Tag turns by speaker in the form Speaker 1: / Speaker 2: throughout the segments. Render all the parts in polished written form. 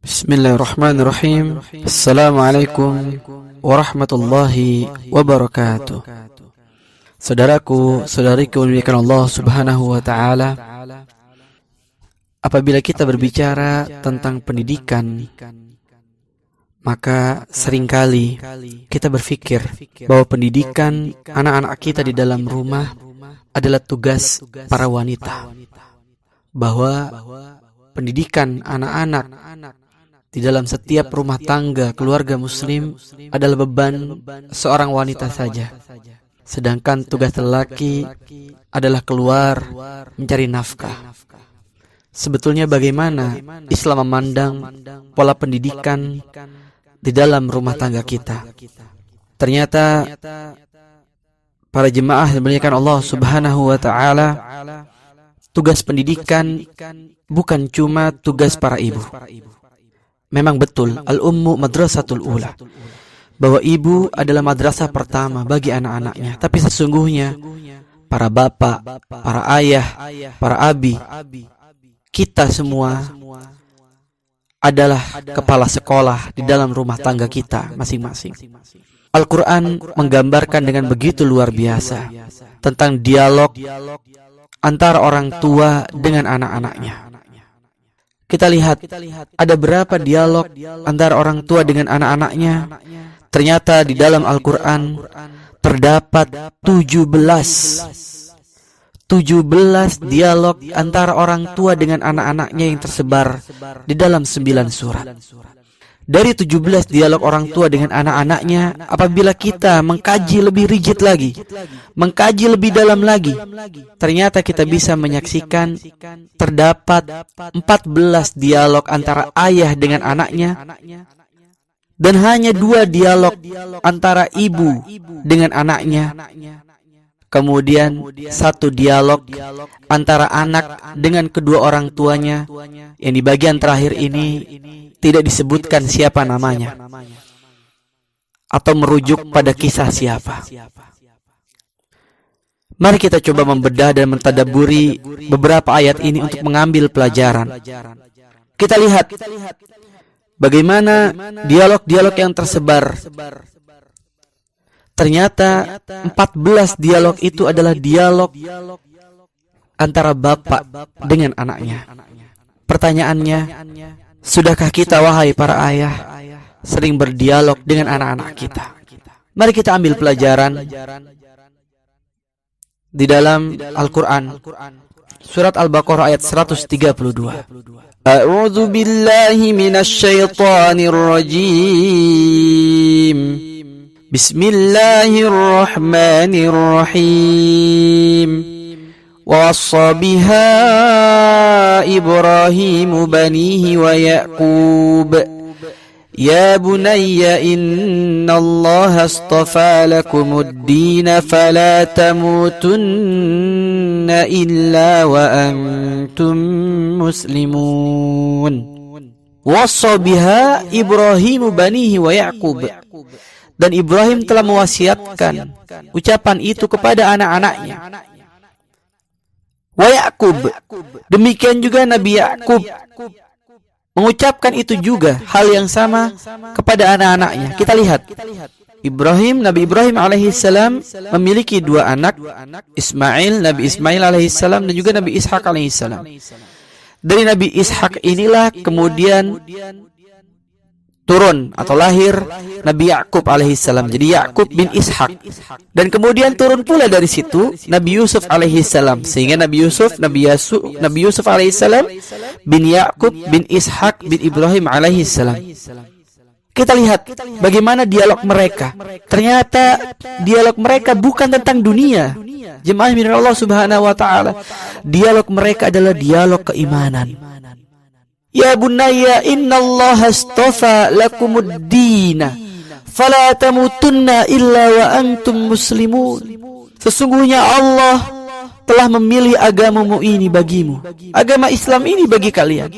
Speaker 1: Bismillahirrahmanirrahim. Assalamualaikum warahmatullahi wabarakatuh. Saudaraku, saudariku dimuliakan Allah Subhanahu wa taala. Apabila kita berbicara tentang pendidikan, maka seringkali kita berpikir bahwa pendidikan anak-anak kita di dalam rumah adalah tugas para wanita. Bahwa pendidikan anak-anak di dalam setiap rumah tangga keluarga muslim adalah beban seorang wanita saja. Sedangkan tugas lelaki adalah keluar mencari nafkah. Sebetulnya bagaimana Islam memandang pola pendidikan di dalam rumah tangga kita? Ternyata para jemaah yang dimuliakan Allah Subhanahu wa taala, tugas pendidikan bukan cuma tugas para ibu. Memang betul, al-ummu madrasatul ula, bahwa ibu adalah madrasah pertama bagi anak-anaknya. Tapi sesungguhnya para bapak, para ayah, para abi, kita semua adalah kepala sekolah di dalam rumah tangga kita masing-masing. Al-Quran menggambarkan dengan begitu luar biasa tentang dialog antara orang tua dengan anak-anaknya. Kita lihat ada berapa dialog antara orang tua dengan anak-anaknya. Ternyata di dalam Al-Quran terdapat 17 dialog antara orang tua dengan anak-anaknya yang tersebar di dalam 9 surat. Dari 17 dialog orang tua dengan anak-anaknya, apabila kita mengkaji lebih rigid lagi, mengkaji lebih dalam lagi, ternyata kita bisa menyaksikan terdapat 14 dialog antara ayah dengan anaknya, dan hanya 2 dialog antara ibu dengan anaknya. Kemudian 1 dialog antara anak dengan kedua orang tuanya, yang di bagian terakhir ini tidak disebutkan siapa namanya atau merujuk pada kisah siapa. Mari kita coba membedah dan mentadaburi beberapa ayat ini untuk mengambil pelajaran. Kita lihat bagaimana dialog-dialog yang tersebar. Ternyata 14 dialog itu adalah dialog antara bapak dengan anaknya. Pertanyaannya, sudahkah kita, wahai para ayah, sering berdialog dengan anak-anak kita? Mari kita ambil pelajaran di dalam Al-Quran. Surat Al-Baqarah ayat 132. A'udzu billahi minasy syaithanir rajim. Bismillahirrahmanirrahim. وَوَصَّى بِهَا إِبْرَاهِيمُ بَنِيهِ وَيَعْقُوبَ يَا بُنَيَّ إِنَّ اللَّهَ اصْطَفَى لَكُمُ الدِّينَ فَلَا تَمُوتُنَّ إِلَّا وَأَنْتُمْ مُسْلِمُونَ. وَوَصَّى بِهَا إِبْرَاهِيمُ بَنِيهِ وَيَعْقُوبَ. Dan Ibrahim telah mewasiatkan ucapan itu kepada anak-anaknya. Wa Ya'qub, demikian juga Nabi Ya'qub mengucapkan itu juga, hal yang sama kepada anak-anaknya. Kita lihat, Nabi Ibrahim alaihissalam memiliki 2 anak, Nabi Ismail alaihissalam dan juga Nabi Ishak alaihissalam. Dari Nabi Ishak inilah kemudian turun atau lahir Nabi Ya'qub alaihissalam. Jadi Ya'qub bin Ishak. Dan kemudian turun pula dari situ Nabi Yusuf alaihissalam. Sehingga Nabi Yusuf alaihissalam bin Ya'qub bin Ishak bin Ibrahim alaihissalam. Kita lihat bagaimana dialog mereka. Ternyata dialog mereka bukan tentang dunia. Jemaah min Allah Subhanahu wa taala. Dialog mereka adalah dialog keimanan. Ya bunayya innallaha astafa lakumuddina Fala tamutunna illa wa antum muslimun. Sesungguhnya Allah telah memilih agamamu ini bagimu. Agama Islam ini bagi kalian.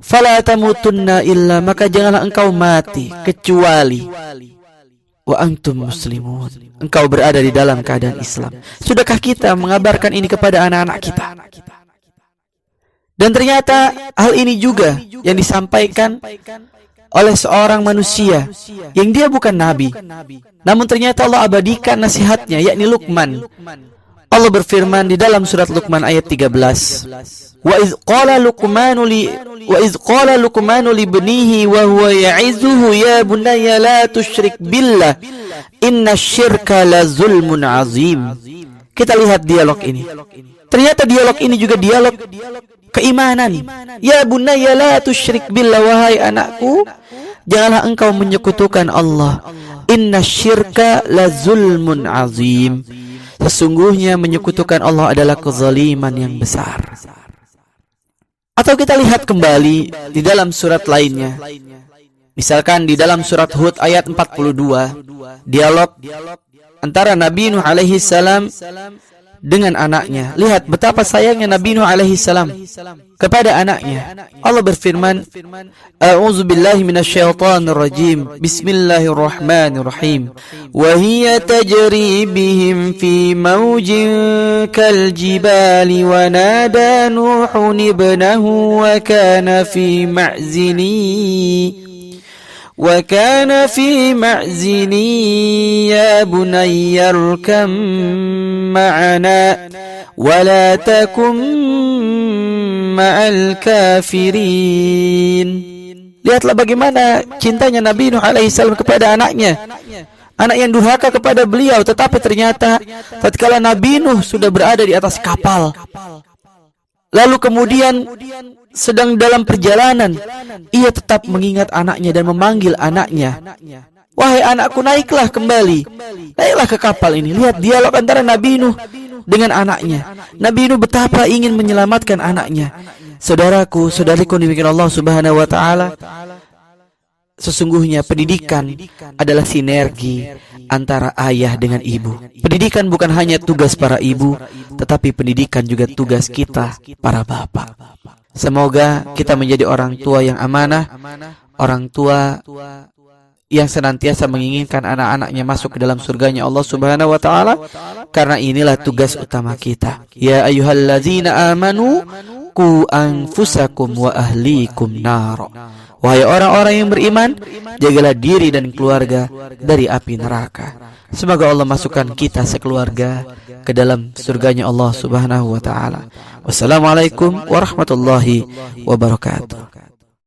Speaker 1: Fala tamutunna illa, maka janganlah engkau mati kecuali wa antum muslimun, engkau berada di dalam keadaan Islam. Sudahkah kita mengabarkan ini kepada anak-anak kita? Dan ternyata hal ini juga yang disampaikan oleh seorang manusia yang dia bukan nabi, namun ternyata Allah abadikan nasihatnya, yakni Luqman. Allah berfirman di dalam surat Luqman ayat 13, wa iz qala luqmanu li ibnihi wa huwa ya'izuhu ya bunayya la tusyrik billah inna syirka la zulmun azim. Kita lihat dialog ini. Ternyata dialog ini juga dialog keimanan. Ya bunayya la tusyrik billah, wahai anakku, janganlah engkau menyekutukan Allah. Inna syirka la zulmun azim. Sesungguhnya menyekutukan Allah adalah kezaliman yang besar. Atau kita lihat kembali di dalam surat lainnya. Misalkan di dalam surat Hud ayat 42, dialog antara Nabi Nuh alaihi salam dengan anaknya. Lihat betapa sayangnya Nabi Nuh alaihi salam kepada anaknya. Allah berfirman, A'udzu billahi minasyaitonir rajim. Bismillahirrahmanirrahim. Wa hiya tajri bihim fi mawjin kal jibali wa nada Nuhun ibnahu wa kana fi ma'zili وكان في معزل يا بني اركب معنا ولا تكن مع الكافرين. Lihatlah bagaimana cintanya Nabi Nuh alaihissalam kepada anaknya, anak yang durhaka kepada beliau. Tetapi ternyata tatkala Nabi Nuh sudah berada di atas kapal, lalu kemudian sedang dalam perjalanan, ia tetap mengingat anaknya dan memanggil anaknya, wahai anakku, naiklah kembali, naiklah ke kapal ini. Lihat dialog antara Nabi Nuh dengan anaknya. Nabi Nuh betapa ingin menyelamatkan anaknya. Saudaraku, saudariku demikian Allah subhanahu wa ta'ala. Sesungguhnya pendidikan adalah sinergi antara ayah dengan ibu. Pendidikan bukan hanya tugas para ibu, tetapi pendidikan juga tugas kita, para bapak. Semoga kita menjadi orang tua yang amanah, orang tua yang senantiasa menginginkan anak-anaknya masuk ke dalam surganya Allah subhanahu wa ta'ala. Karena inilah tugas utama kita. Ya ayyuhallazina amanu qu anfusakum wa ahlikum nar. Wahai orang-orang yang beriman, jagalah diri dan keluarga dari api neraka. Semoga Allah masukkan kita sekeluarga ke dalam surganya Allah subhanahu wa ta'ala. Wassalamualaikum warahmatullahi wabarakatuh.